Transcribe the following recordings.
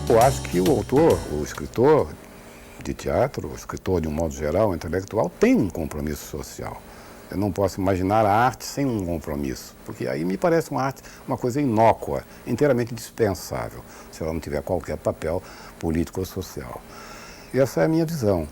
Eu acho que o autor, o escritor de teatro, o escritor de um modo geral, o intelectual, tem um compromisso social. Eu não posso imaginar a arte sem um compromisso, porque aí me parece uma arte, uma coisa inócua, inteiramente dispensável, se ela não tiver qualquer papel político ou social. E essa é a minha visão.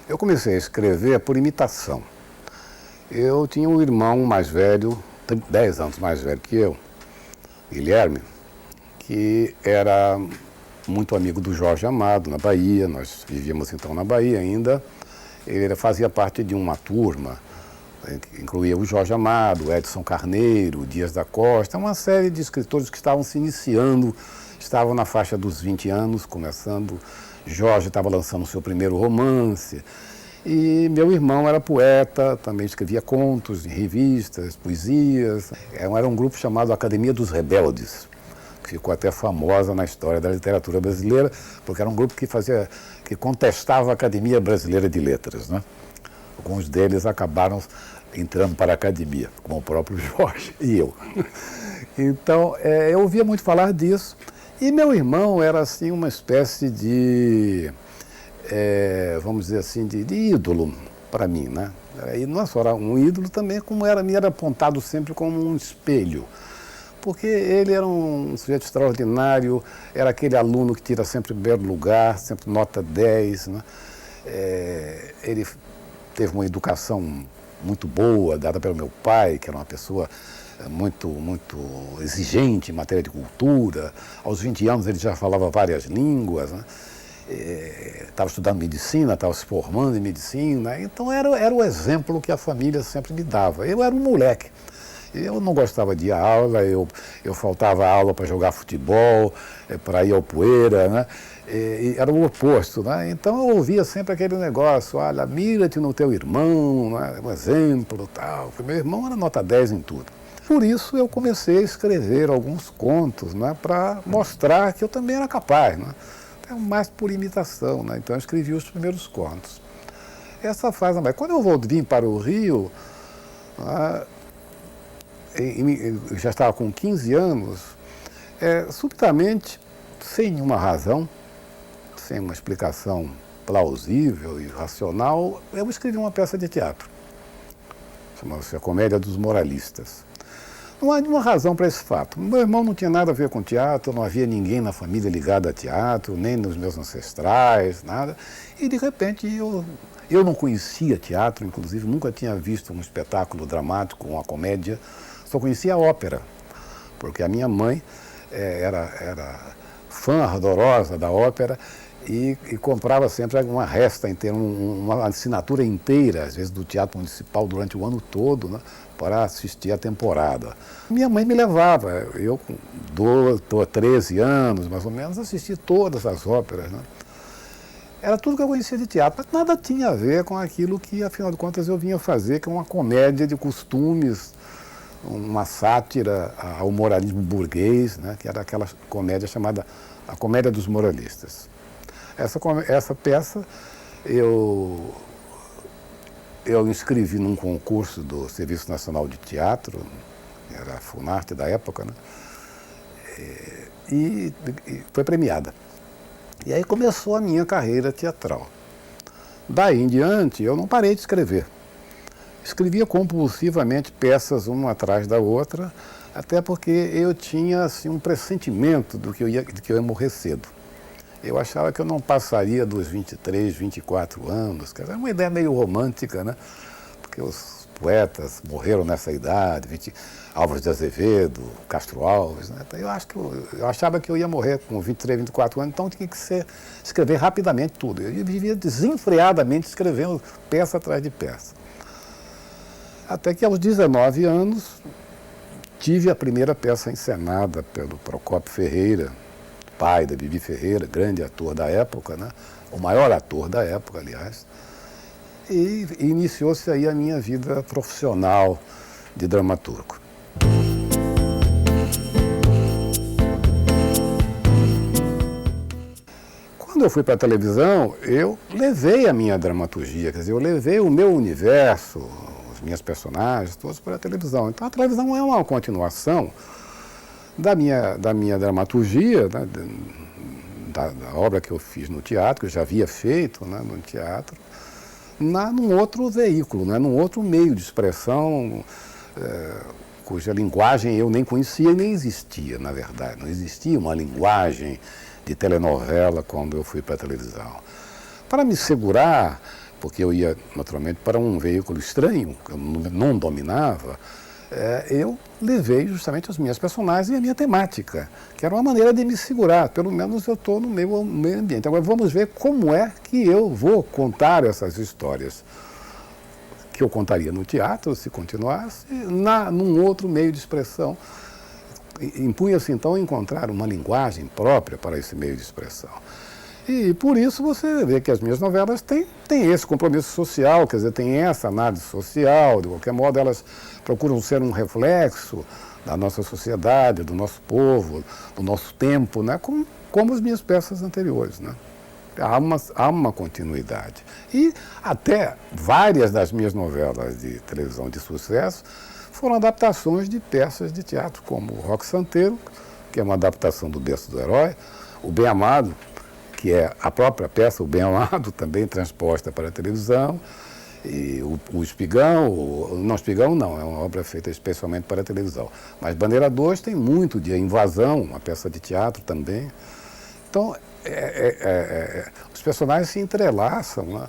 Eu comecei a escrever por imitação. Eu tinha um irmão mais velho, 10 anos mais velho que eu, Guilherme, que era muito amigo do Jorge Amado, na Bahia. Nós vivíamos então na Bahia ainda. Ele fazia parte de uma turma, que incluía o Jorge Amado, o Edson Carneiro, o Dias da Costa, uma série de escritores que estavam se iniciando, estavam na faixa dos 20 anos, começando. Jorge estava lançando o seu primeiro romance. E meu irmão era poeta, também escrevia contos em revistas, poesias. Era um grupo chamado Academia dos Rebeldes, que ficou até famosa na história da literatura brasileira, porque era um grupo que contestava a Academia Brasileira de Letras, né? Alguns deles acabaram entrando para a academia, como o próprio Jorge e eu. Então, eu ouvia muito falar disso. E meu irmão era, assim, uma espécie de, vamos dizer assim, de ídolo para mim, né? E não só era um ídolo também, como me era apontado sempre como um espelho. Porque ele era um sujeito extraordinário, era aquele aluno que tira sempre primeiro lugar, sempre nota 10, né? Ele teve uma educação muito boa, dada pelo meu pai, que era uma pessoa muito exigente em matéria de cultura. Aos 20 anos ele já falava várias línguas, né? Estava estudando medicina, estava se formando em medicina. Então era o exemplo que a família sempre me dava. Eu era um moleque. Eu não gostava de ir à aula, eu faltava aula para jogar futebol, para ir ao Poeira, né? E era o oposto, né? Então eu ouvia sempre aquele negócio: olha, mira-te no teu irmão, né? Um exemplo, tal. Porque meu irmão era nota 10 em tudo. Por isso eu comecei a escrever alguns contos, né? Para mostrar que eu também era capaz, né? Mais por imitação, né? Então eu escrevi os primeiros contos. Essa fase, mas quando eu vim para o Rio, eu já estava com 15 anos, subitamente, sem nenhuma razão, sem uma explicação plausível e racional, eu escrevi uma peça de teatro. Chamava-se A Comédia dos Moralistas. Não há nenhuma razão para esse fato. Meu irmão não tinha nada a ver com teatro, não havia ninguém na família ligado a teatro, nem nos meus ancestrais, nada. E, de repente, eu não conhecia teatro, inclusive, nunca tinha visto um espetáculo dramático, uma comédia. Só conhecia a ópera, porque a minha mãe era fã ardorosa da ópera e comprava sempre uma resta inteira, uma assinatura inteira, às vezes do Teatro Municipal durante o ano todo, né, para assistir a temporada. Minha mãe me levava, eu com 13 anos, mais ou menos, assisti todas as óperas, né? Era tudo que eu conhecia de teatro, mas nada tinha a ver com aquilo que, afinal de contas, eu vinha fazer, que é uma comédia de costumes, uma sátira ao moralismo burguês, né, que era aquela comédia chamada A Comédia dos Moralistas. Essa peça eu inscrevi num concurso do Serviço Nacional de Teatro, era a Funarte da época, né, e foi premiada. E aí começou a minha carreira teatral. Daí em diante eu não parei de escrever. Escrevia compulsivamente peças uma atrás da outra, até porque eu tinha assim, um pressentimento de que eu ia morrer cedo. Eu achava que eu não passaria dos 23, 24 anos, que era uma ideia meio romântica, né? Porque os poetas morreram nessa idade, Álvares de Azevedo, Castro Alves, né? Então, eu achava que eu ia morrer com 23, 24 anos, então tinha que escrever rapidamente tudo. Eu vivia desenfreadamente escrevendo peça atrás de peça. Até que aos 19 anos tive a primeira peça encenada pelo Procópio Ferreira, pai da Bibi Ferreira, grande ator da época, né? O maior ator da época, aliás. E iniciou-se aí a minha vida profissional de dramaturgo. Quando eu fui para a televisão, eu levei a minha dramaturgia, quer dizer, eu levei o meu universo, as minhas personagens, todos para a televisão. Então a televisão é uma continuação da minha dramaturgia, né, da obra que eu fiz no teatro, que eu já havia feito, né, no teatro, num outro veículo, né, num outro meio de expressão, cuja linguagem eu nem conhecia e nem existia, na verdade. Não existia uma linguagem de telenovela quando eu fui para a televisão. Para me segurar, porque eu ia naturalmente para um veículo estranho, que eu não dominava, eu levei justamente as minhas personagens e a minha temática, que era uma maneira de me segurar, pelo menos eu estou no meio ambiente. Agora vamos ver como é que eu vou contar essas histórias que eu contaria no teatro, se continuasse, num outro meio de expressão. Impunha-se então encontrar uma linguagem própria para esse meio de expressão. E por isso você vê que as minhas novelas têm esse compromisso social, quer dizer, tem essa análise social, de qualquer modo elas procuram ser um reflexo da nossa sociedade, do nosso povo, do nosso tempo, né? Como as minhas peças anteriores, né? Há uma continuidade. E até várias das minhas novelas de televisão de sucesso foram adaptações de peças de teatro, como o Roque Santeiro, que é uma adaptação do Berço do Herói, o Bem Amado, que é a própria peça, o Bem Amado, também transposta para a televisão, e o Espigão, não, Espigão não, é uma obra feita especialmente para a televisão. Mas Bandeira 2 tem muito de A Invasão, uma peça de teatro também. Então, os personagens se entrelaçam, né?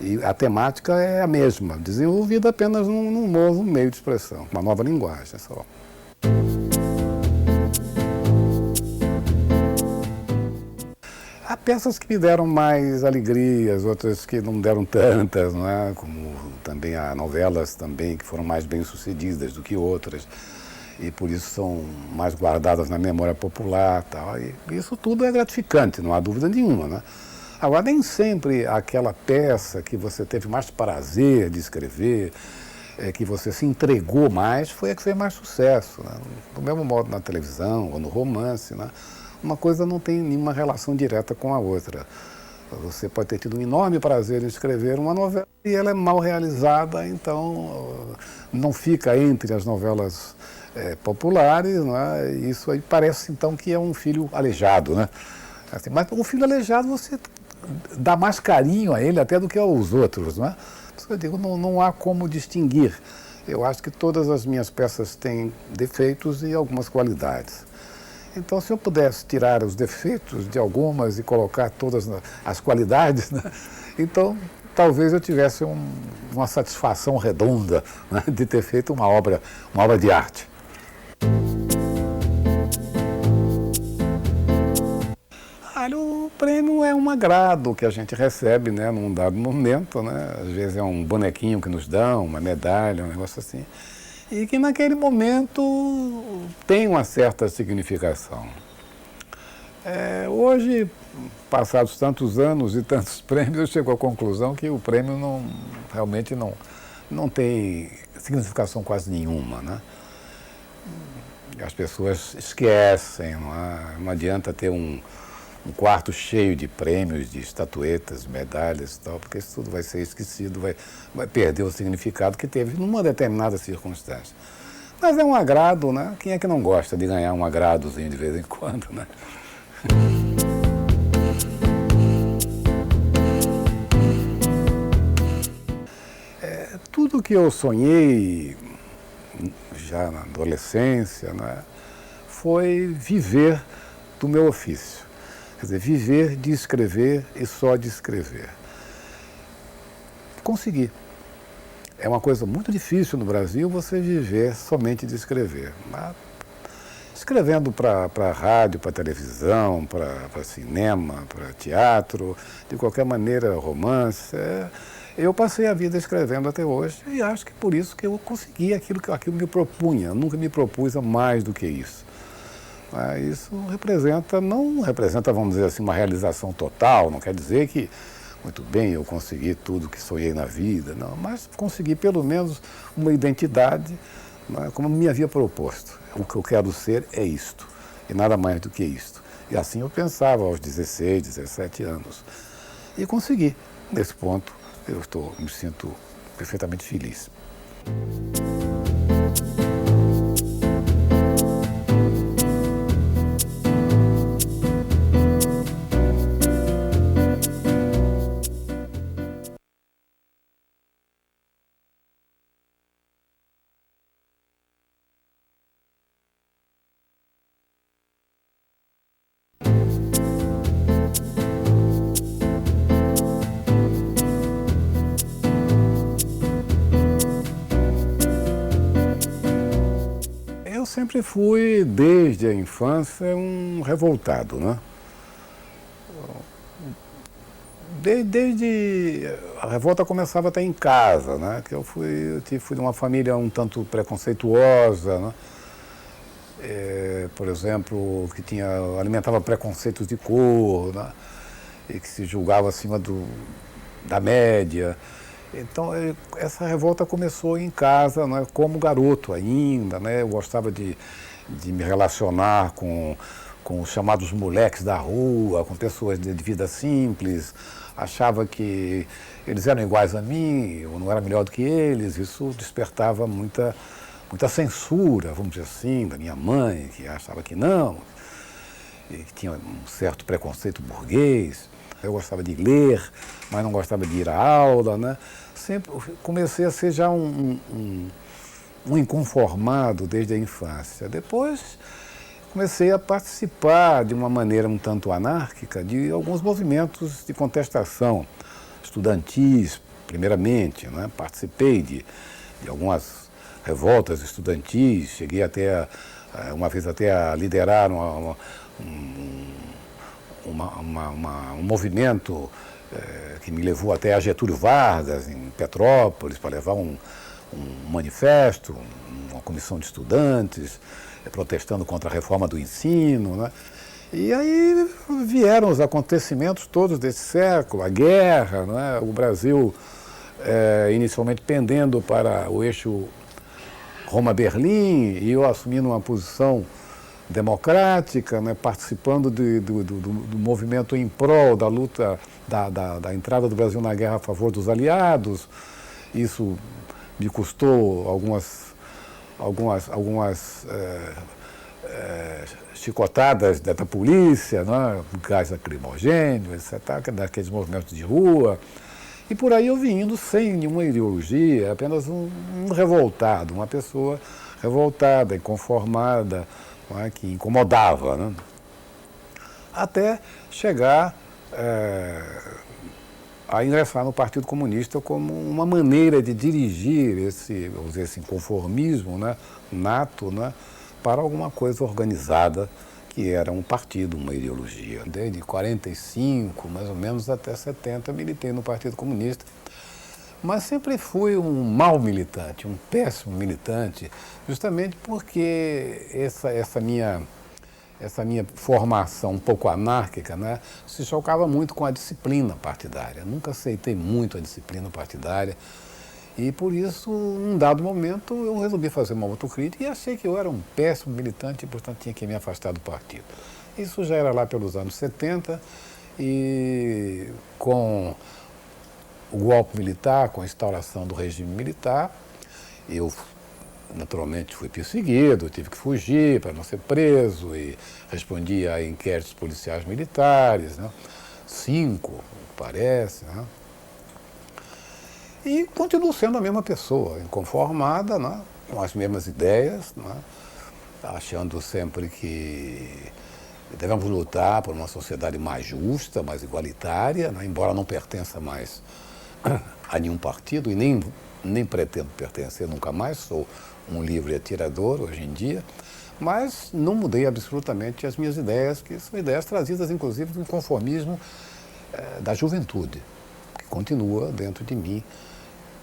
E a temática é a mesma, desenvolvida apenas num novo meio de expressão, uma nova linguagem só. Há peças que me deram mais alegrias, outras que não deram tantas, não é? Como também há novelas também que foram mais bem-sucedidas do que outras, e por isso são mais guardadas na memória popular, tal. E isso tudo é gratificante, não há dúvida nenhuma, né? Agora, nem sempre aquela peça que você teve mais prazer de escrever, que você se entregou mais, foi a que fez mais sucesso, né? Do mesmo modo na televisão ou no romance, né? Uma coisa não tem nenhuma relação direta com a outra. Você pode ter tido um enorme prazer em escrever uma novela e ela é mal realizada, então não fica entre as novelas populares, né? Isso aí parece então que é um filho aleijado, né? Assim, mas um filho aleijado você dá mais carinho a ele até do que aos outros, não é? Por isso que eu digo, não há como distinguir. Eu acho que todas as minhas peças têm defeitos e algumas qualidades. Então, se eu pudesse tirar os defeitos de algumas e colocar todas as qualidades, né? Então talvez eu tivesse uma satisfação redonda, né? De ter feito uma obra de arte. O prêmio é um agrado que a gente recebe, né, num dado momento, né? Às vezes é um bonequinho que nos dão, uma medalha, um negócio assim, e que naquele momento tem uma certa significação. Hoje, passados tantos anos e tantos prêmios, eu chego à conclusão que o prêmio realmente não tem significação quase nenhuma, né? As pessoas esquecem, não adianta ter um quarto cheio de prêmios, de estatuetas, medalhas e tal, porque isso tudo vai ser esquecido, vai perder o significado que teve numa determinada circunstância. Mas é um agrado, né? Quem é que não gosta de ganhar um agradozinho de vez em quando, né? Tudo que eu sonhei já na adolescência, né, foi viver do meu ofício. Quer dizer, viver de escrever e só de escrever. Consegui. É uma coisa muito difícil no Brasil você viver somente de escrever. Mas, escrevendo para rádio, para televisão, para cinema, para teatro, de qualquer maneira, romance, Eu passei a vida escrevendo até hoje e acho que por isso que eu consegui aquilo que me propunha. Nunca me propus a mais do que isso. Mas isso não representa, vamos dizer assim, uma realização total, não quer dizer que, muito bem, eu consegui tudo que sonhei na vida, não, mas consegui pelo menos uma identidade, né, como me havia proposto. O que eu quero ser é isto, e nada mais do que isto. E assim eu pensava aos 16, 17 anos. E consegui. Nesse ponto, me sinto perfeitamente feliz. Eu sempre fui, desde a infância, um revoltado, né? Desde a revolta começava até em casa, né? Que eu fui de uma família um tanto preconceituosa, né? Por exemplo, que alimentava preconceitos de cor, né? E que se julgava acima da média. Então, essa revolta começou em casa, né, como garoto ainda, né, eu gostava de me relacionar com os chamados moleques da rua, com pessoas de vida simples, achava que eles eram iguais a mim, eu não era melhor do que eles, isso despertava muita censura, vamos dizer assim, da minha mãe, que achava que não, e que tinha um certo preconceito burguês. Eu gostava de ler, mas não gostava de ir à aula, né? Sempre comecei a ser já um inconformado desde a infância. Depois comecei a participar de uma maneira um tanto anárquica de alguns movimentos de contestação estudantis, primeiramente, né? Participei de algumas revoltas estudantis, cheguei até, uma vez até a liderar um movimento que me levou até a Getúlio Vargas, em Petrópolis, para levar um manifesto, uma comissão de estudantes, protestando contra a reforma do ensino, né? E aí vieram os acontecimentos todos desse século, a guerra, né? O Brasil inicialmente pendendo para o eixo Roma-Berlim, e eu assumindo uma posição democrática, né, participando do movimento em prol da luta, da entrada do Brasil na guerra a favor dos aliados. Isso me custou algumas chicotadas da polícia, né, gás lacrimogêneo, etc., daqueles movimentos de rua. E por aí eu vim indo sem nenhuma ideologia, apenas um revoltado, uma pessoa revoltada, inconformada, que incomodava, né? Até chegar a ingressar no Partido Comunista como uma maneira de dirigir vamos dizer assim, conformismo, né, nato, né, para alguma coisa organizada, que era um partido, uma ideologia. Desde 45, mais ou menos, até 70, militei no Partido Comunista. Mas sempre fui um mau militante, um péssimo militante, justamente porque essa minha formação um pouco anárquica, né, se chocava muito com a disciplina partidária. Nunca aceitei muito a disciplina partidária e, por isso, num dado momento, eu resolvi fazer uma autocrítica e achei que eu era um péssimo militante e, portanto, tinha que me afastar do partido. Isso já era lá pelos anos 70 e, com o golpe militar, com a instauração do regime militar, eu naturalmente fui perseguido, tive que fugir para não ser preso e respondi a inquéritos policiais militares, né? 5, parece, né? E continuo sendo a mesma pessoa, inconformada, né? Com as mesmas ideias, né? Achando sempre que devemos lutar por uma sociedade mais justa, mais igualitária, né? Embora não pertença mais a nenhum partido e nem pretendo pertencer nunca mais, sou um livre atirador hoje em dia, mas não mudei absolutamente as minhas ideias, que são ideias trazidas inclusive do inconformismo da juventude, que continua dentro de mim.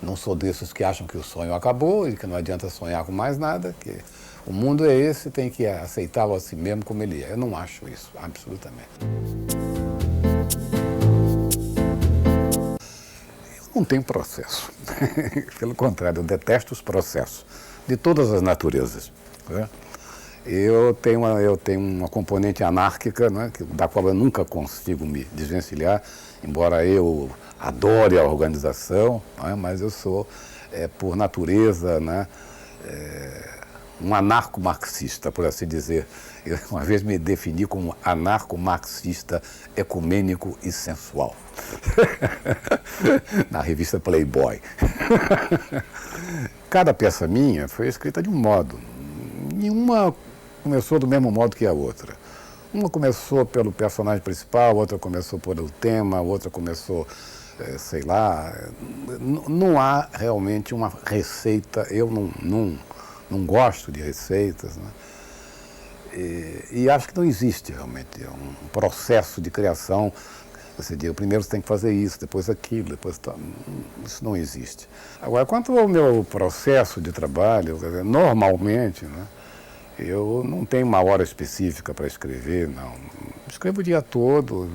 Não sou desses que acham que o sonho acabou e que não adianta sonhar com mais nada, que o mundo é esse, tem que aceitá-lo assim mesmo como ele é. Eu não acho isso, absolutamente. Eu não tenho processo. Pelo contrário, eu detesto os processos de todas as naturezas, né? Eu tenho uma componente anárquica, né, da qual eu nunca consigo me desvencilhar, embora eu adore a organização, né, mas eu sou, por natureza, né, um anarco-marxista, por assim dizer. Eu uma vez me defini como anarco-marxista, ecumênico e sensual, na revista Playboy. Cada peça minha foi escrita de um modo. Nenhuma começou do mesmo modo que a outra. Uma começou pelo personagem principal, outra começou pelo tema, outra começou, sei lá. Não há realmente uma receita, eu não gosto de receitas, né? E acho que não existe realmente um processo de criação. Você diz, primeiro você tem que fazer isso, depois aquilo, depois... Isso não existe. Agora, quanto ao meu processo de trabalho, normalmente, né, eu não tenho uma hora específica para escrever, não. Escrevo o dia todo.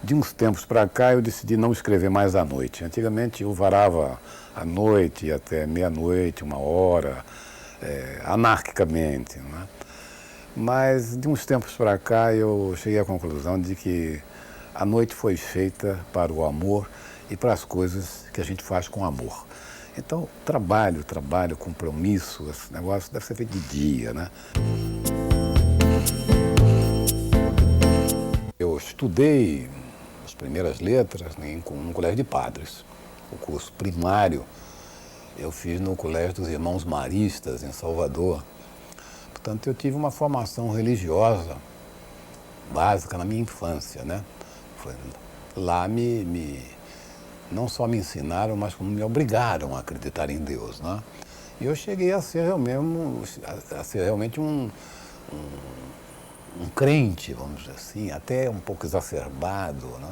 De uns tempos para cá, eu decidi não escrever mais à noite. Antigamente, eu varava à noite, até meia-noite, 1 hora, anarquicamente, né? Mas, de uns tempos para cá, eu cheguei à conclusão de que a noite foi feita para o amor e para as coisas que a gente faz com amor. Então, trabalho, compromisso, esse negócio deve ser feito de dia, né? Eu estudei as primeiras letras no colégio de padres. O curso primário eu fiz no colégio dos Irmãos Maristas, em Salvador. Portanto, eu tive uma formação religiosa básica na minha infância, né? Lá não só me ensinaram, mas como me obrigaram a acreditar em Deus, né? E eu cheguei a ser realmente um crente, vamos dizer assim, até um pouco exacerbado, né?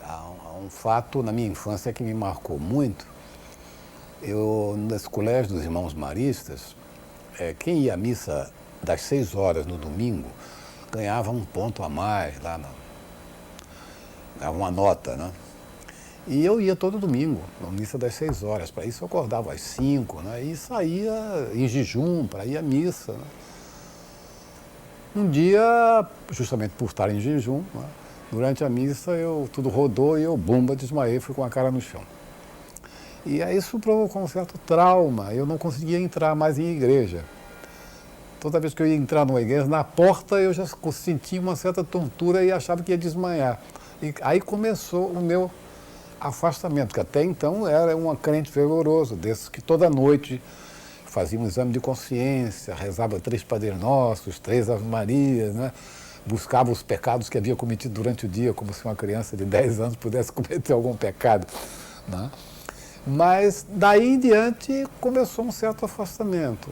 Há um fato na minha infância que me marcou muito. Eu, nesse colégio dos Irmãos Maristas, quem ia à missa das 6 horas no domingo ganhava um ponto a mais lá, ganhava uma nota, né? E eu ia todo domingo, na missa das 6 horas. Para isso eu acordava às 5, né? E saía em jejum para ir à missa, né? Um dia, justamente por estar em jejum, né, durante a missa tudo rodou e eu, bumba, desmaiei, fui com a cara no chão. E aí isso provocou um certo trauma, eu não conseguia entrar mais em igreja. Toda vez que eu ia entrar numa igreja, na porta eu já sentia uma certa tontura e achava que ia desmaiar. E aí começou o meu afastamento, que até então era um crente fervoroso, desses que toda noite fazia um exame de consciência, rezava 3 Padre Nossos, 3 Ave Marias, né? Buscava os pecados que havia cometido durante o dia, como se uma criança de 10 anos pudesse cometer algum pecado, né? Mas daí em diante começou um certo afastamento.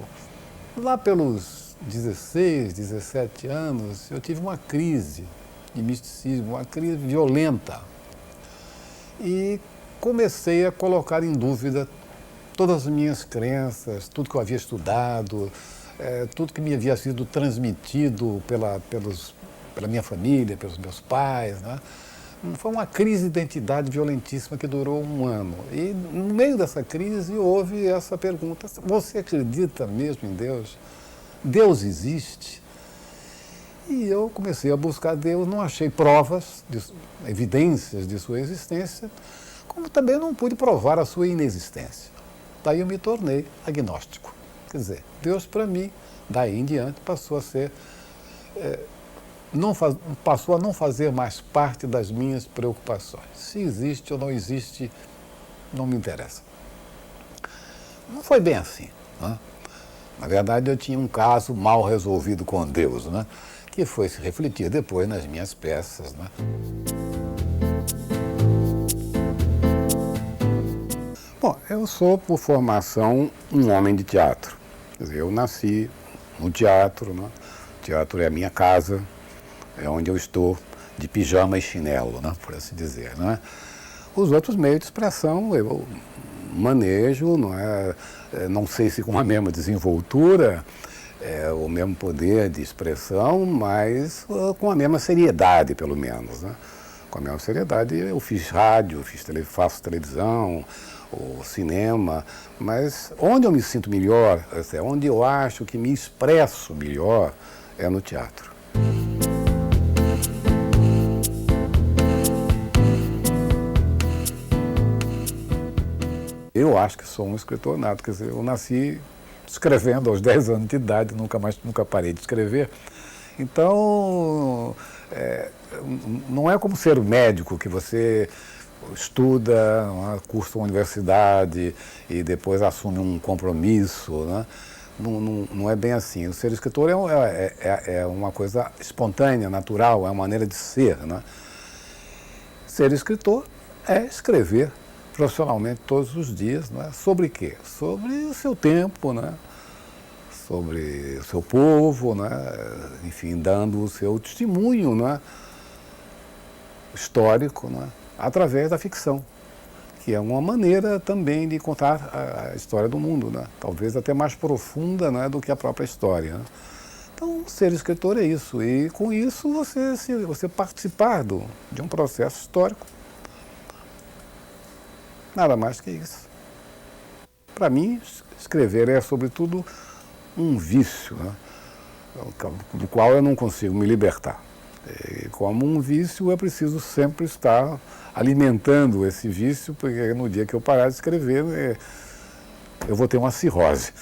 Lá pelos 16, 17 anos, eu tive uma crise de misticismo, uma crise violenta. E comecei a colocar em dúvida todas as minhas crenças, tudo que eu havia estudado, tudo que me havia sido transmitido pela minha família, pelos meus pais, né? Foi uma crise de identidade violentíssima que durou 1 ano. E no meio dessa crise houve essa pergunta: você acredita mesmo em Deus? Deus existe? E eu comecei a buscar Deus, não achei provas, evidências de sua existência, como também não pude provar a sua inexistência. Daí eu me tornei agnóstico. Quer dizer, Deus para mim, daí em diante, passou a ser... passou a não fazer mais parte das minhas preocupações. Se existe ou não existe, não me interessa. Não foi bem assim, né? Na verdade, eu tinha um caso mal resolvido com Deus, né? Que foi se refletir depois nas minhas peças, né? Bom, eu sou, por formação, um homem de teatro. Quer dizer, eu nasci no teatro, né? O teatro é a minha casa, é onde eu estou de pijama e chinelo, né? Por assim dizer, né? os outros meios de expressão eu manejo, não sei se com a mesma desenvoltura, o mesmo poder de expressão, mas com a mesma seriedade, pelo menos, né? Com a mesma seriedade, eu fiz rádio, faço televisão, o cinema, mas onde eu me sinto melhor, onde eu acho que me expresso melhor, é no teatro. Eu acho que sou um escritor nato, quer dizer, eu nasci escrevendo aos 10 anos de idade, nunca parei de escrever. Então, não é como ser médico, que você estuda, cursa uma universidade e depois assume um compromisso, né? Não é bem assim. O ser escritor é uma coisa espontânea, natural, é uma maneira de ser, né? Ser escritor é escrever profissionalmente todos os dias, né? Sobre quê? Sobre o seu tempo, né? Sobre o seu povo, né? Enfim, dando o seu testemunho, né? Histórico, né? Através da ficção, que é uma maneira também de contar a história do mundo, né? Talvez até mais profunda, né, do que a própria história, né? Então, ser escritor é isso, e com isso você participar de um processo histórico. Nada mais que isso. Para mim, escrever é, sobretudo, um vício, né, do qual eu não consigo me libertar. E, como um vício, é preciso sempre estar alimentando esse vício, porque no dia que eu parar de escrever, eu vou ter uma cirrose.